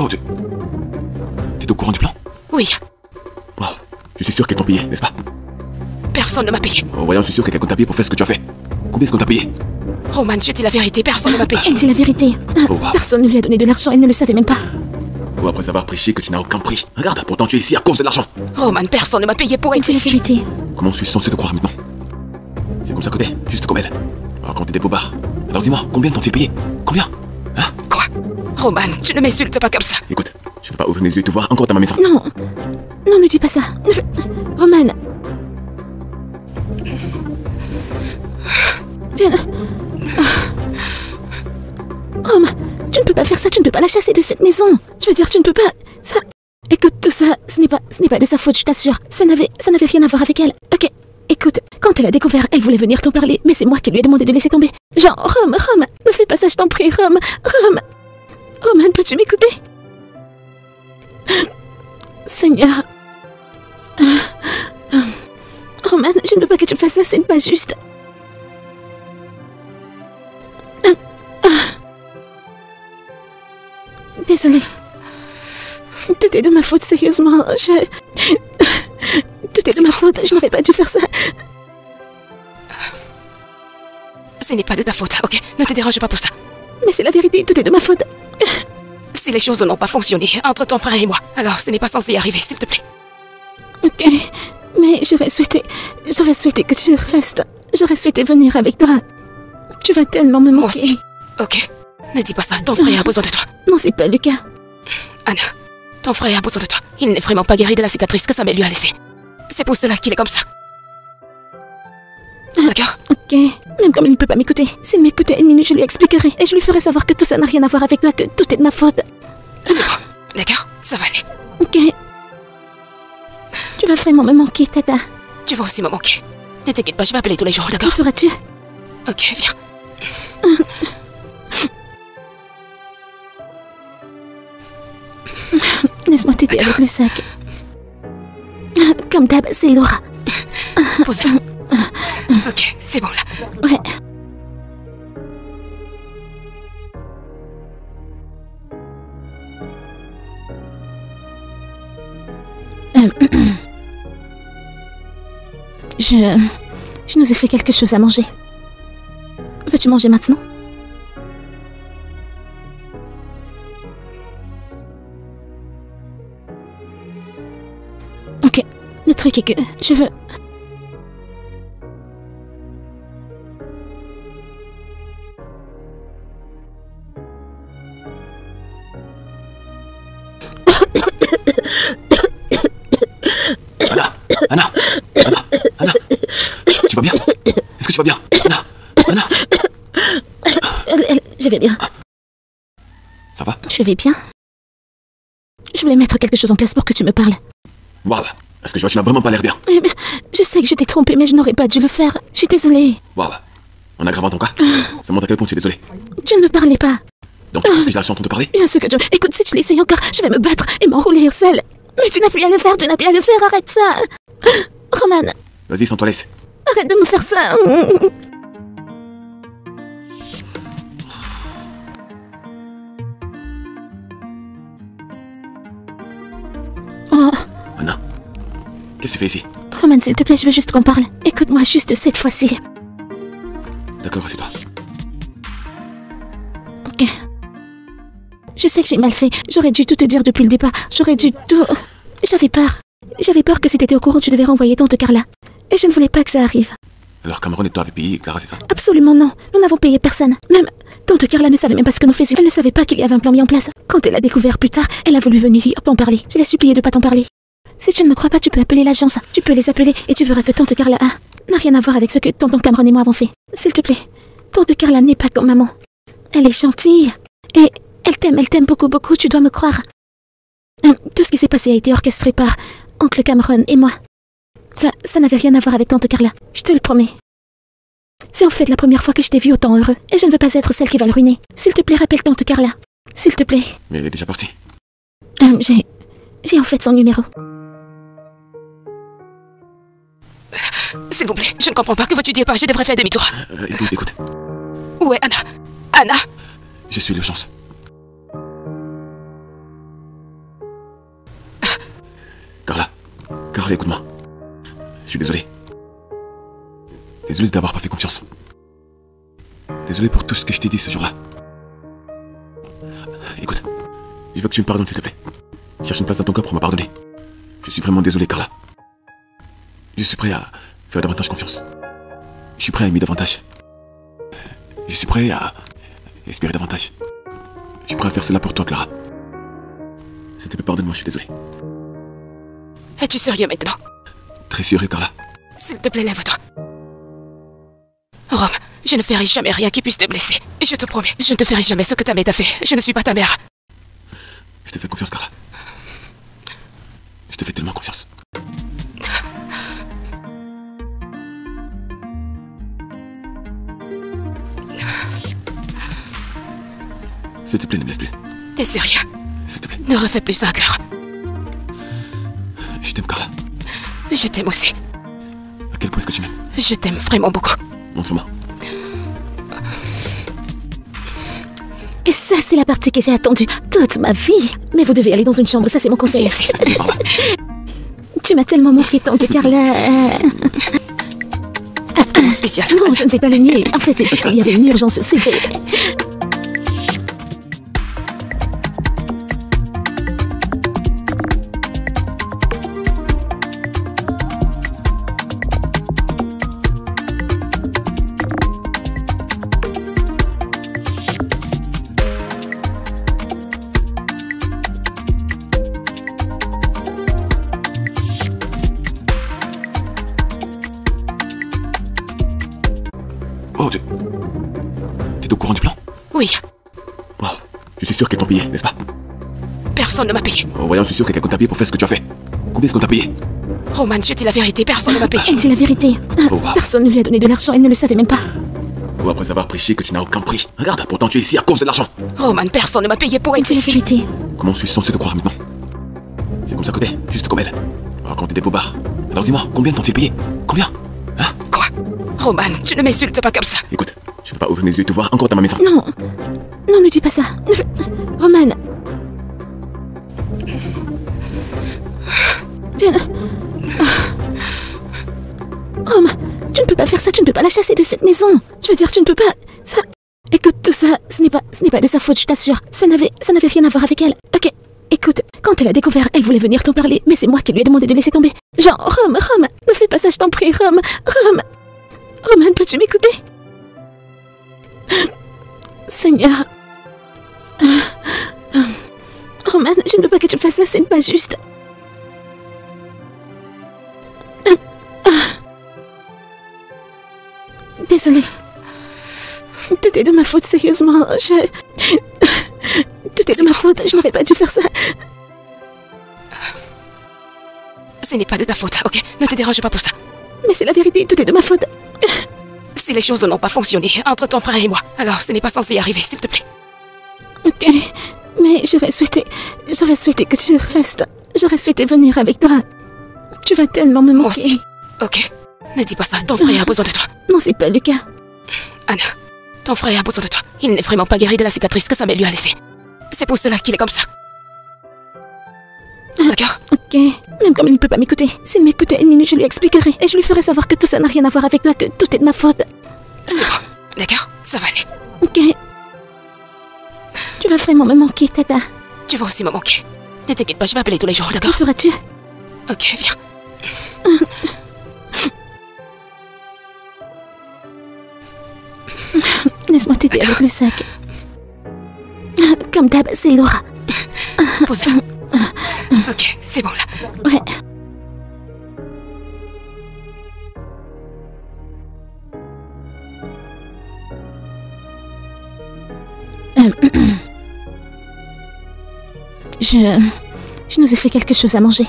Oh, tu es au courant du plan? Oui. Oh, je suis sûr qu'elles t'ont payé, n'est-ce pas? Personne ne m'a payé. En voyant, je suis sûr que quelqu'un t'a payé pour faire ce que tu as fait. Combien est-ce qu'on t'a payé? Roman, je dis la vérité, personne ne m'a payé. Elle dit la vérité. Personne ne lui a donné de l'argent, elle ne le savait même pas. Ou après avoir prêché que tu n'as aucun prix. Regarde, pourtant tu es ici à cause de l'argent. Roman, personne ne m'a payé pour Elle être dit la ici. vérité. Comment je suis censé te croire maintenant? C'est comme ça que t'es, juste comme elle. Raconter des bobards. Alors dis-moi, combien t'ont-ils payé? Combien? Hein? Quoi? Roman, tu ne m'insultes pas comme ça. Écoute, je ne veux pas ouvrir mes yeux et te voir encore dans ma maison. Non. Non, ne dis pas ça. Roman. Roman, tu ne peux pas faire ça, tu ne peux pas la chasser de cette maison. Je veux dire, tu ne peux pas... Ça... Écoute, tout ça, ce n'est pas de sa faute, je t'assure. Ça n'avait rien à voir avec elle. Ok, écoute, quand elle a découvert, elle voulait venir t'en parler, mais c'est moi qui lui ai demandé de laisser tomber. Genre, Rome, ne fais pas ça, je t'en prie, Rome. Roman, peux-tu m'écouter? Seigneur. Roman, je ne veux pas que tu fasses ça, ce n'est pas juste. Désolée. Tout est de ma faute, sérieusement. Tout est de ma faute, je n'aurais pas dû faire ça. Ce n'est pas de ta faute, ok? Ne te dérange pas pour ça. Mais c'est la vérité, tout est de ma faute. Si les choses n'ont pas fonctionné entre ton frère et moi, alors ce n'est pas censé y arriver, s'il te plaît. Ok, mais j'aurais souhaité que tu restes. J'aurais souhaité venir avec toi. Tu vas tellement me Moi manquer. aussi. Ok, ne dis pas ça, ton frère a besoin de toi. Non, c'est pas le cas. Anna, ton frère a besoin de toi. Il n'est vraiment pas guéri de la cicatrice que sa mère lui a laissée. C'est pour cela qu'il est comme ça. D'accord? Ok, même comme il ne peut pas m'écouter. S'il m'écoutait une minute, je lui expliquerai. Et je lui ferai savoir que tout ça n'a rien à voir avec toi, que tout est de ma faute. C'est bon, d'accord? Ça va aller. Ok. Tu vas vraiment me manquer, Tata. Tu vas aussi me manquer. Ne t'inquiète pas, je vais appeler tous les jours, Que d'accord? feras-tu? Ok, viens. Laisse-moi t'aider avec le sac. Comme d'hab, c'est lourd. Pose-le. Ok, c'est bon là. Ouais. Je nous ai fait quelque chose à manger. Veux-tu manger maintenant? Ok, le truc est que je veux... Anna, tu vas bien? Est-ce que tu vas bien? Anna. Je vais bien. Ça va? Je vais bien. Je voulais mettre quelque chose en place pour que tu me parles. Waouh, est-ce que tu n'as vraiment pas l'air bien? Je sais que je t'ai trompé, mais je n'aurais pas dû le faire. Je suis désolée. Waouh, en aggravant ton cas, ça montre à quel point tu es désolé. Tu ne me parlais pas. Donc tu penses que j'ai la chance de te parler? Bien sûr que tu... Écoute, si tu l'essayes encore, je vais me battre et m'enrouler au sol. Mais tu n'as plus à le faire, arrête ça. Roman, Vas-y, sens-toi l'aise. arrête de me faire ça. Oh, Anna, qu'est-ce que tu fais ici? Roman, s'il te plaît, je veux juste qu'on parle. Écoute-moi juste cette fois-ci. D'accord, assieds-toi. Ok. Je sais que j'ai mal fait. J'aurais dû tout te dire depuis le départ. J'aurais dû tout... J'avais peur. J'avais peur que si t'étais au courant, tu devais renvoyer tante Carla. Et je ne voulais pas que ça arrive. Alors Cameron et toi avez payé Clara, c'est ça? Absolument non. Nous n'avons payé personne. Même tante Carla ne savait même pas ce que nous faisions. Elle ne savait pas qu'il y avait un plan mis en place. Quand elle a découvert plus tard, elle a voulu venir t'en parler. Je l'ai supplié de pas t'en parler. Si tu ne me crois pas, tu peux appeler l'agence. Tu peux les appeler et tu verras que tante Carla n'a rien à voir avec ce que tonton Cameron et moi avons fait. S'il te plaît, tante Carla n'est pas comme maman. Elle est gentille. Et elle t'aime beaucoup, beaucoup, tu dois me croire. Tout ce qui s'est passé a été orchestré par oncle Cameron et moi. Ça n'avait rien à voir avec tante Carla, je te le promets. C'est en fait la première fois que je t'ai vu autant heureux, et je ne veux pas être celle qui va le ruiner. S'il te plaît, rappelle tante Carla. S'il te plaît. Mais elle est déjà partie. J'ai en fait son numéro. S'il vous plaît, je ne comprends pas. Que veux-tu dire par je devrais faire demi-tour? Écoute. Où est Anna? Anna? Je suis l'urgence. Carla, écoute-moi. Je suis désolé. Désolé de t'avoir pas fait confiance. Désolé pour tout ce que je t'ai dit ce jour-là. Écoute, je veux que tu me pardonnes, s'il te plaît. Cherche une place dans ton cœur pour me pardonner. Je suis vraiment désolé, Carla. Je suis prêt à faire davantage confiance. Je suis prêt à aimer davantage. Je suis prêt à espérer davantage. Je suis prêt à faire cela pour toi, Clara. S'il te plaît, pardonne-moi, je suis désolé. Es-tu sérieux maintenant? Très sérieux, Carla. S'il te plaît, lève-toi. Rome, je ne ferai jamais rien qui puisse te blesser. Je te promets, je ne te ferai jamais ce que ta mère t'a fait. Je ne suis pas ta mère. Je te fais confiance, Carla. Je te fais tellement confiance. S'il te plaît, ne me laisse plus. T'es sérieux? S'il te plaît. Ne refais plus ça, cœur. Je t'aime, Carla. Je t'aime aussi. À quel point est-ce que tu m'aimes? Je t'aime vraiment beaucoup. Montre-moi. Et ça, c'est la partie que j'ai attendue toute ma vie. Mais vous devez aller dans une chambre, ça c'est mon conseil. Viens ici. Tu m'as tellement manqué, tante Carla. Vraiment spécial. Non, je ne vais pas le nier. En fait, j'ai dit qu'il y avait une urgence, c'est vrai. Oh, t'es au courant du plan? Oui, Oh, je suis sûr qu'elles t'ont payé, n'est-ce pas? personne ne m'a payé. En voyant, je suis sûr que quelqu'un t'a payé pour faire ce que tu as fait. Combien est-ce qu'on t'a payé? Roman, je dis la vérité, personne ne m'a payé. Elle dit la vérité. Oh, wow. Personne ne lui a donné de l'argent, elle ne le savait même pas. Ou après avoir prêché que tu n'as aucun prix. Regarde, pourtant tu es ici à cause de l'argent. Roman, personne ne m'a payé pour Elle être dit la ici. vérité. Comment suis-je censé te croire maintenant? C'est comme ça que t'es, juste comme elle. Raconter des bobards. Alors dis-moi, combien t'ont-ils payé? Combien? Hein? Quoi? Roman, tu ne m'insultes pas comme ça. Écoute, je ne veux pas ouvrir mes yeux et te voir encore dans ma maison. Non. Non, ne dis pas ça. Roman. Rome, tu ne peux pas faire ça, tu ne peux pas la chasser de cette maison. Je veux dire, tu ne peux pas... Ça... Écoute, tout ça, ce n'est pas de sa faute, je t'assure. Ça n'avait rien à voir avec elle. Ok, écoute, quand elle a découvert, elle voulait venir t'en parler, mais c'est moi qui lui ai demandé de laisser tomber. Genre, Rome, ne fais pas ça, je t'en prie, Rome. Roman, peux-tu m'écouter? Seigneur. Roman, je ne veux pas que tu fasses ça, ce n'est pas juste. Désolée. Tout est de ma faute, sérieusement. Tout est de ma faute, je n'aurais pas dû faire ça. Ce n'est pas de ta faute, ok? Ne te dérange pas pour ça. Mais c'est la vérité, tout est de ma faute. Si les choses n'ont pas fonctionné entre ton frère et moi, alors ce n'est pas censé y arriver, s'il te plaît. Ok, mais j'aurais souhaité que tu restes. J'aurais souhaité venir avec toi. Tu vas tellement me Moi manquer. aussi. Ok. Ne dis pas ça, ton frère a besoin de toi. Non, c'est pas le cas. Anna, ton frère a besoin de toi. Il n'est vraiment pas guéri de la cicatrice que sa mère lui a laissée. C'est pour cela qu'il est comme ça. D'accord? Ok, même comme il ne peut pas m'écouter. S'il m'écoutait une minute, je lui expliquerai. Et je lui ferai savoir que tout ça n'a rien à voir avec toi, que tout est de ma faute. C'est bon. D'accord? Ça va aller. Ok. Tu vas vraiment me manquer, Tata. Tu vas aussi me manquer. Ne t'inquiète pas, je vais appeler tous les jours, Que d'accord? feras-tu? Ok, viens. Laisse-moi t'aider avec le sac. Comme d'hab, c'est Laura. Pose. Ok, c'est bon là. Ouais. Je nous ai fait quelque chose à manger.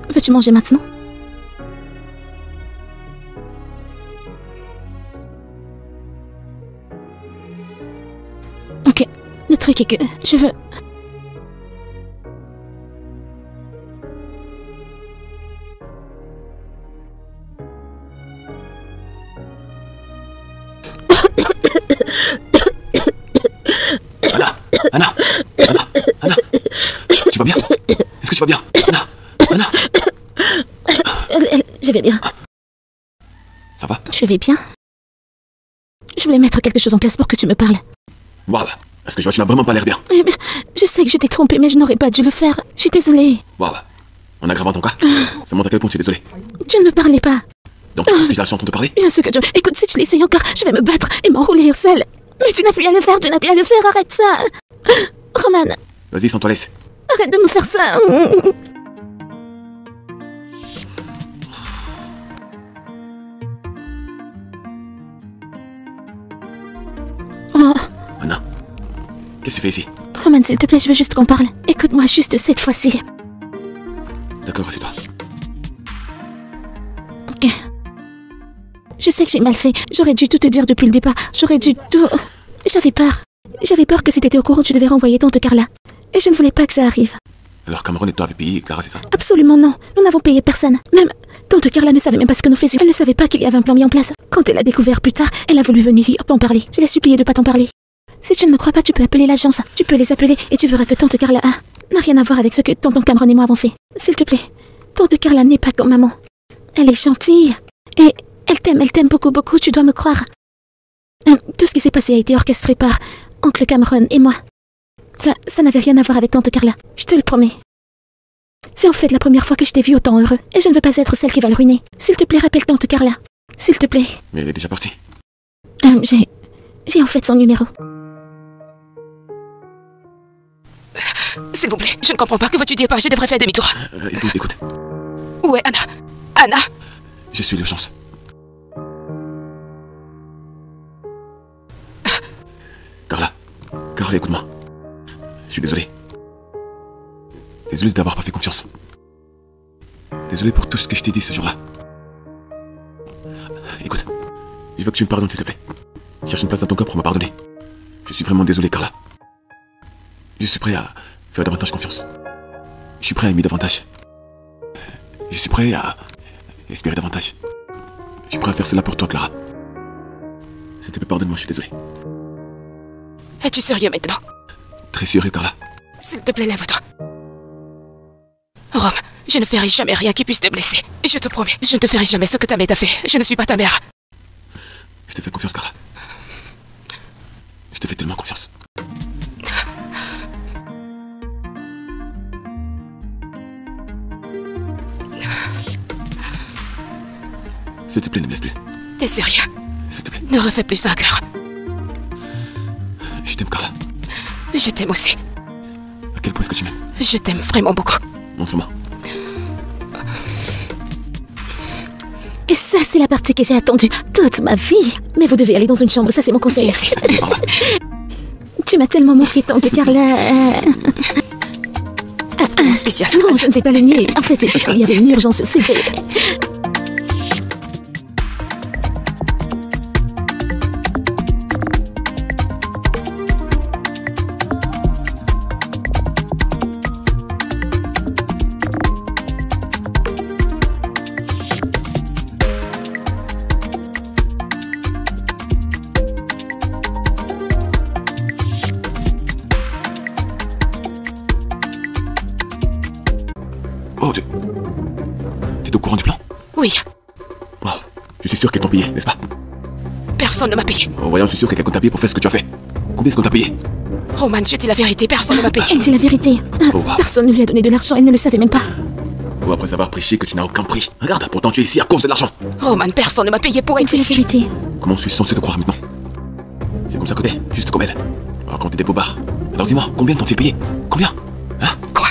Veux-tu manger maintenant? Ok, le truc est que je veux... Anna, tu vas bien? Est-ce que tu vas bien? Anna, je vais bien. Ça va? Je vais bien. Je voulais mettre quelque chose en place pour que tu me parles. Waouh! Est-ce que je vois, tu n'as vraiment pas l'air bien? Mais je sais que je t'ai trompé, mais je n'aurais pas dû le faire. Je suis désolée. Waouh! En aggravant ton cas, ça montre à quel point tu es désolé. Tu ne me parlais pas. Donc tu penses que j'ai la chance de te parler? Bien sûr que tu... Écoute, si tu l'essayes encore, je vais me battre et m'enrouler au sol. Mais tu n'as plus à le faire, tu n'as plus à le faire, arrête ça. Roman, Vas-y, sens-toi l'aise. arrête de me faire ça. Oh, Anna, qu'est-ce que tu fais ici? Roman, s'il te plaît, je veux juste qu'on parle. Écoute-moi juste cette fois-ci. D'accord, assieds-toi. Ok. Je sais que j'ai mal fait. J'aurais dû tout te dire depuis le départ. J'aurais dû tout... J'avais peur. J'avais peur que si t'étais au courant, tu devais renvoyer tante Carla. Et je ne voulais pas que ça arrive. Alors Cameron et toi avez payé Clara, c'est ça? Absolument non. Nous n'avons payé personne. Même tante Carla ne savait même pas ce que nous faisions. Elle ne savait pas qu'il y avait un plan mis en place. Quand elle a découvert plus tard, elle a voulu venir t'en parler. Je l'ai supplié de pas t'en parler. Si tu ne me crois pas, tu peux appeler l'agence. Tu peux les appeler et tu verras que tante Carla n'a rien à voir avec ce que tonton Cameron et moi avons fait. S'il te plaît, tante Carla n'est pas comme maman. Elle est gentille. Et elle t'aime beaucoup, beaucoup, tu dois me croire. Tout ce qui s'est passé a été orchestré par oncle Cameron et moi. Ça n'avait rien à voir avec tante Carla, je te le promets. C'est en fait la première fois que je t'ai vu autant heureux, et je ne veux pas être celle qui va le ruiner. S'il te plaît, rappelle tante Carla. S'il te plaît. Mais elle est déjà partie. J'ai en fait son numéro. S'il vous plaît, je ne comprends pas. Que veux-tu dire par je devrais faire demi-tour? Écoute. Où est Anna? Anna? Je suis l'urgence. Carla, écoute-moi. Je suis désolé. Désolé de t'avoir pas fait confiance. Désolé pour tout ce que je t'ai dit ce jour-là. Écoute, je veux que tu me pardonnes, s'il te plaît. Cherche une place dans ton cœur pour me pardonner. Je suis vraiment désolé, Carla. Je suis prêt à faire davantage confiance. Je suis prêt à aimer davantage. Je suis prêt à espérer davantage. Je suis prêt à faire cela pour toi, Clara. S'il te plaît, pardonne-moi, je suis désolé. Es-tu sérieux maintenant? Très sérieux, Carla. S'il te plaît, lève-toi. Rome, je ne ferai jamais rien qui puisse te blesser. Je te promets, je ne te ferai jamais ce que ta mère t'a fait. Je ne suis pas ta mère. Je te fais confiance, Carla. Je te fais tellement confiance. S'il te plaît, ne me laisse plus. T'es sérieux? S'il te plaît. Ne refais plus ça, cœur. Je t'aime, Carla. Je t'aime aussi. À quel point est-ce que tu m'aimes? Je t'aime vraiment beaucoup. Montre-moi. Et ça, c'est la partie que j'ai attendue toute ma vie. Mais vous devez aller dans une chambre, ça c'est mon conseil. Tu m'as tellement manqué, tante Carla. Spécial. Non, je ne vais pas le nier. En fait, j'ai dit qu'il y avait une urgence, c'est vrai. Oh, tu es au courant du plan? Oui. Oh, je suis sûr qu'elles t'ont payé, n'est-ce pas? Personne ne m'a payé. En voyant, je suis sûr que quelqu'un t'a payé pour faire ce que tu as fait. Combien est-ce qu'on t'a payé? Roman, je dis la vérité, personne ne m'a payé. Elle dit la vérité. Oh, wow. Personne ne lui a donné de l'argent, elle ne le savait même pas. Oh, après avoir prêché que tu n'as aucun prix. Regarde, pourtant tu es ici à cause de l'argent. Roman, personne ne m'a payé pour Elle être dit la ici. vérité. Comment suis-je censé te croire maintenant? C'est comme ça que t'es, juste comme elle. Raconter des bobards. Alors dis-moi, combien t'ont-ils payé? Combien? Hein? Quoi?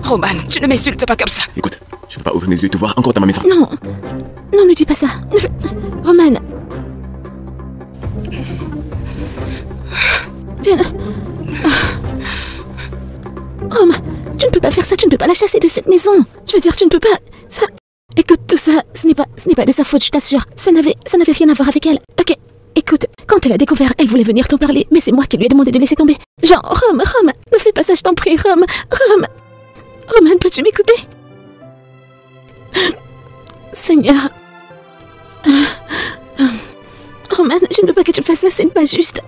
Roman, tu ne m'insultes pas comme ça. Écoute, je ne veux pas ouvrir mes yeux et te voir encore dans ma maison. Non. Non, ne dis pas ça. Roman. Rome, tu ne peux pas faire ça, tu ne peux pas la chasser de cette maison. Je veux dire, tu ne peux pas... Ça... Écoute, tout ça, ce n'est pas de sa faute, je t'assure. Ça n'avait rien à voir avec elle. Ok, écoute, quand elle a découvert, elle voulait venir t'en parler, mais c'est moi qui lui ai demandé de laisser tomber. Genre, Rome, ne fais pas ça, je t'en prie, Rome. Roman, peux-tu m'écouter? Seigneur. Roman, je ne veux pas que tu fasses ça, ce n'est pas juste.